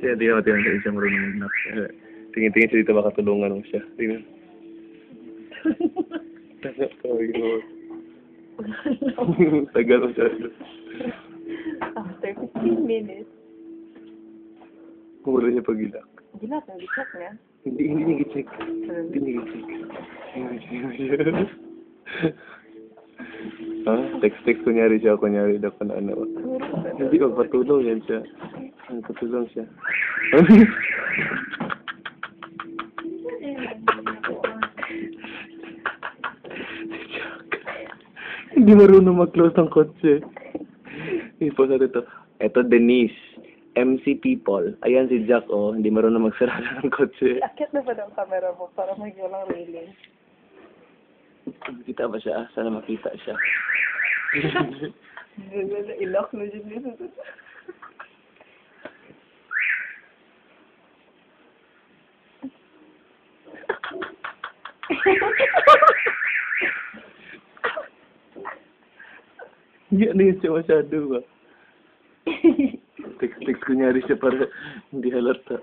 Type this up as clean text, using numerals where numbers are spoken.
Kaya di ako tingnan sa isang marunong mag-knock. Tingin-tingin siya dito baka tulungan mo siya. Tingnan. Tagal mo siya. After 15 minutes. Mura niya pag-ilak. Gilak, nag-check niya. Hindi niya i-check. Hindi niya i-check. Ha? Text kunyari siya, kunyari dapat na ano. Hindi, magpatulong yan siya. Magpatulong siya. Hindi marunong mag-close ng kotse. Ipo sa dito. Eto, Denise. MC People. Ayan si Jack, oh. Hindi marunong magsarada ng kotse. Akit na ba ng camera mo para may walang railing? Kita ba siya? Sana makita siya. Ilok na dyan dito. Hindi, ano yun siya masyado ba? Text kunyari siya para hindi halata.